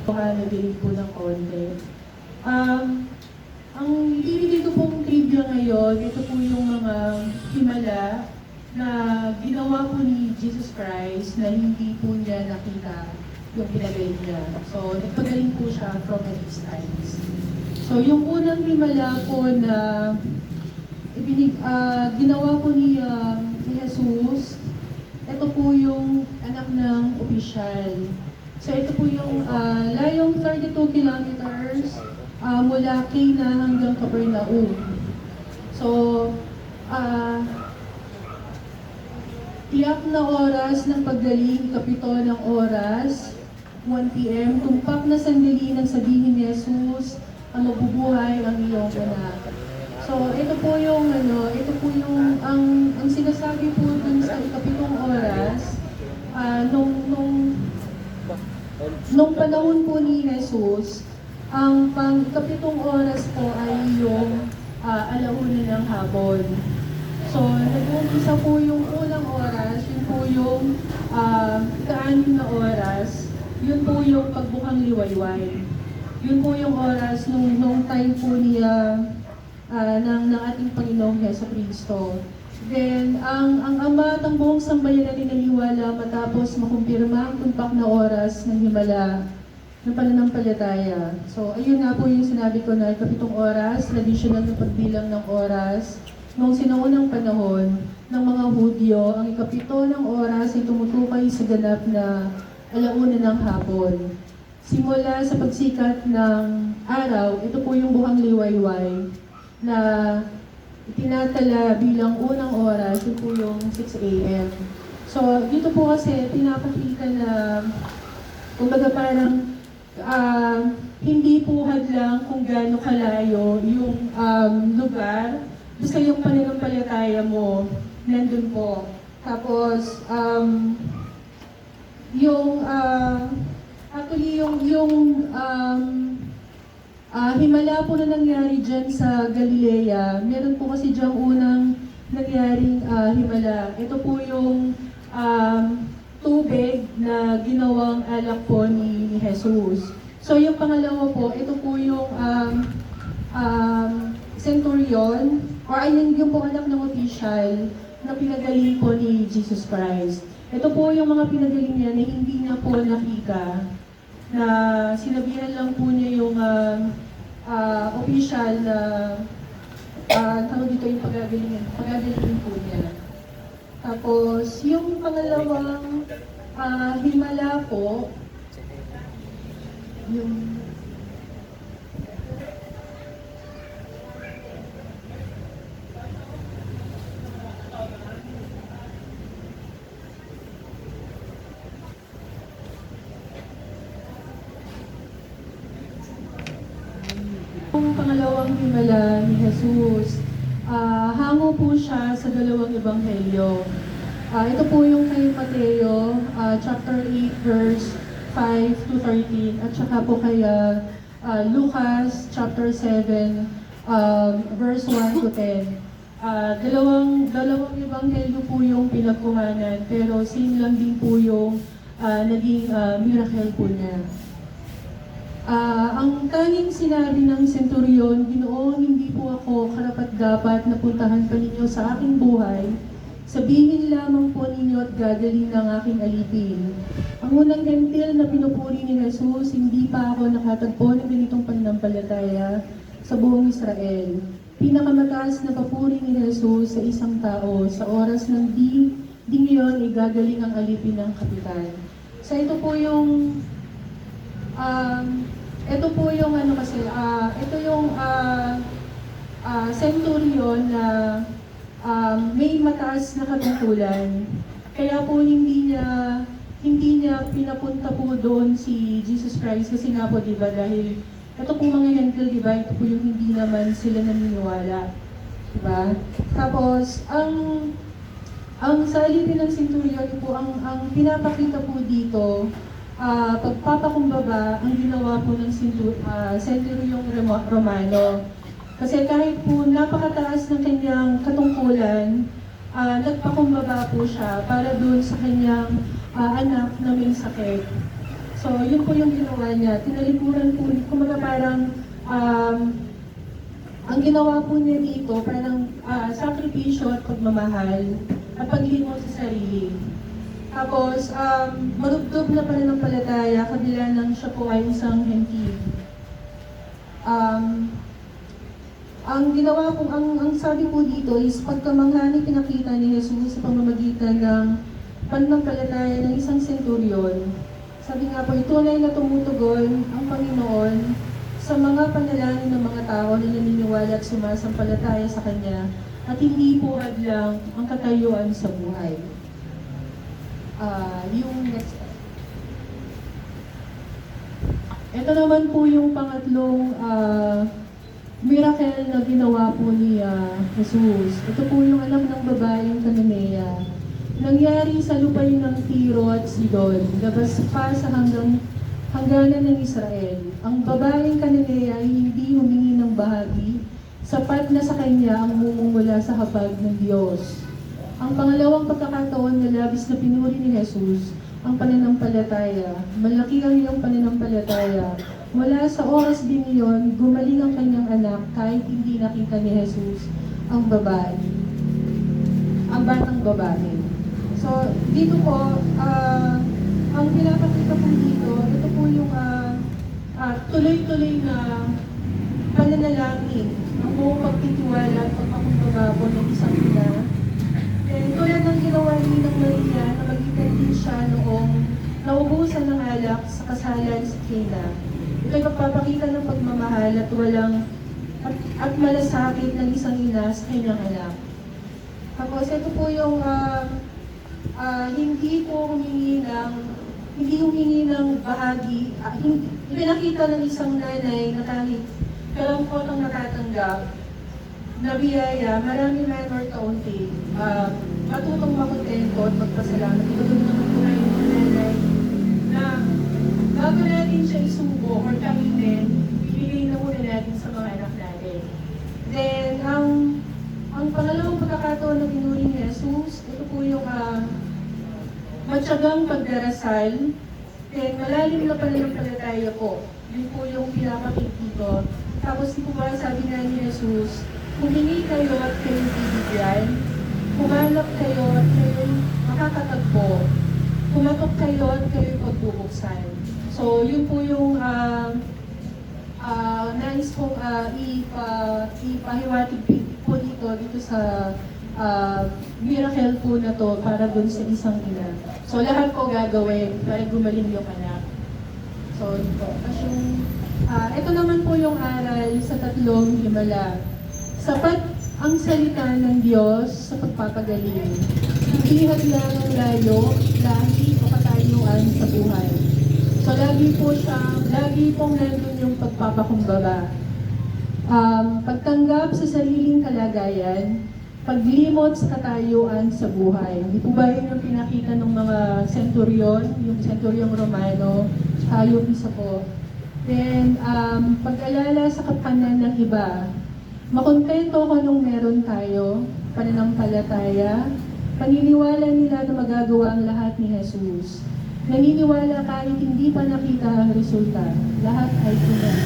Nadilig po ng konti. Ang ibibigay ko pong trivia ngayon, ito po yung mga himala na ginawa po ni Jesus Christ na hindi po niya nakita yung pinagaling niya. So, nagpagaling po siya from his times. So, yung unang himala po na ginawa po ni Jesus, ito po yung anak ng opisyal. So ito po yung layong 32 kilometers mula Cana hanggang Capernaum. So, tiyak na oras ng pagdaling, kapito ng oras, 1 p.m. Tumpak na sandali nang sabihin ni Jesus, mabubuhay ang iyong anak. So, ito po yung ang sinasabi po dun sa ikapitong oras, nung panahon po ni Jesus, ang pang-ikapitong oras po ay yung alauna ng hapon. So, nag-uumpisa po yung unang oras, yun po yung ika-anim na oras, yun po yung pagbukang liwayway. Yun po yung oras nung time po niya ng ating Panginoong Jesucristo. Then, ang Ama at ang buong sambayan natin naniwala matapos makumpirma ang tumpak na oras ng himala ng pananampalataya. So, ayun nga po yung sinabi ko na ikapitong oras, traditional na pagbilang ng oras. Noong sinaunang panahon ng mga Hudyo, ang ikapito ng oras ay tumutukoy sa ganap na alauna ng hapon. Simula sa pagsikat ng araw, ito po yung buhang liwayway na itinatala bilang unang oras, yun po yung 6 a.m. So, dito po kasi pinapakita na, kumbaga parang hindi po hadlang kung gaano kalayo yung lugar, basta yung pananampalataya mo, nandun po. Tapos, himala po na nangyari dyan sa Galilea. Meron po kasi dyan unang nangyaring himala. Ito po yung tubig na ginawang alak po ni Jesus. So yung pangalawa po, ito po yung centurion, or yung po anak ng official na pinagaling po ni Jesus Christ. Ito po yung mga pinagaling niya na hindi niya po nakita, na sinabihan lang po niya yung official na tawag dito yung pagagalingin po niya. Tapos, yung pangalawang himala po, yung pangalawang himala ni Jesus, hango po siya sa dalawang ebanghelyo. Ito po yung kay Mateo, chapter 8, verse 5 to 13, at saka po kay Lucas, chapter 7, verse 1 to 10. Dalawang ebanghelyo po yung pinagkuhanan, pero same lang din po yung naging miracle po niya. Ang tanging sinabi ng centurion, Ginoong, hindi po ako karapat-dapat na puntahan pa ninyo sa aking buhay. Sabihin lamang po ninyo at gagaling ng aking alipin. Ang unang gentil na pinupuri ni Jesus, hindi pa ako nakatagpo ng ganitong pananampalataya sa buong Israel. Pinakamataas na papuri ni Jesus sa isang tao sa oras ng di ngayon ay gagaling ang alipin ng kapitan. So ito po yung centurion na may mataas na katungkulan. Kaya po hindi niya pinapunta po doon si Jesus Christ kasi nga po, di ba, dahil ito po mga hentil, di ba, ito po yung hindi naman sila naniniwala. Di ba? Tapos, ang sa alipin ng centurion po, ang pinapakita po dito, pagpapakumbaba ang ginawa po ng centurion Romano. Kasi kahit po napakataas ng kanyang katungkulan, nagpakumbaba po siya para doon sa kanyang anak na may sakit. So, yun po yung ginawa niya. Tinalikuran po, kumaga parang, ang ginawa po niya dito, parang sakripisyo at pagmamahal at paglimot sa sarili. Tapos, marugtog na pananampalataya, kabila ng siya po ay isang hentil. Ang ginawa po, ang sabi po dito is pagkamanghani pinakita ni Jesus sa pamamagitan ng pananampalataya ng isang senturyon. Sabi nga po, tunay na tumutugon ang Panginoon sa mga panalangin ng mga tao na naniniwala at sumasampalataya sa Kanya at hindi po hadlang ang katayuan sa buhay. Yung next slide. Ito naman po yung pangatlong miracle na ginawa po ni Jesus. Ito po yung anak ng babaeng Cananea. Nangyari sa lupain ng Tiro at Sidon, labas pa sa hangganan ng Israel. Ang babaeng Cananea ay hindi humingi ng bahagi, sapat na sa kanya ang mumumula sa habag ng Diyos. Ang pangalawang pagkakataon na labis na pinuri ni Jesus, ang pananampalataya. Malaki ang iyong pananampalataya. Mula sa oras din iyon, gumaling ang kanyang anak kahit hindi nakita ni Jesus ang babae. Ang batang babae. So, dito po, ang pinapakita po dito, ito po yung tuloy-tuloy na pananalangin, ang buong pagtitiwala at pagpakumbaba po ng isang ina. And tulad ng ginawa ni ng Maria, na magitan din siya noong naubusan ng alak sa kasalan sa Cana. Ito'y magpapakita ng pagmamahal at at malasakit ng isang ina sa kanyang anak. Tapos ito po yung hindi humingi ng bahagi, pinakita ng isang nanay na kahit kalampot ang natatanggap na biyaya, marami man or kaunti, matutong makontento at magpasalamat. Ito doon naman po na yung nanay na bago natin siya isubo or kainin, ibigay na muna natin sa mga anak natin. Then, ang pangalawang pagkakataon na pinuri ni Jesus, ito po yung matyagang pagdarasal, then malalim na pananampalataya po. Yun po yung pinapakita dito. Tapos di po ba sabi na ni Jesus, humingi kayo at kayo bibigyan, humanap kayo at kayo makakatagpo, kumatok kayo at kayo pagbubuksan. So yun po yung nais kong ipahiwatig po dito sa miracle po na to para dun sa isang ina. So lahat po gagawin para gumaling yung anak. So ito. Ito naman po yung aral sa tatlong himala. Sapat ang salita ng Diyos sa pagpapagaling. Hindi hadlang ang layo, lahi o katayuan sa buhay. So lagi pong nandun yung pagpapakumbaba. Pagtanggap sa sariling kalagayan, paglimot sa katayuan sa buhay. Di po ba yun yung pinakita ng mga centurion, yung centurion Romano, tsaka yung isa po. Then, pag-alala sa kapakanan ng iba, makontento ko nung meron tayo, pananampalataya, paniniwala nila na magagawa ang lahat ni Jesus. Naniniwala kahit hindi pa nakita ang resulta, lahat ay tunay.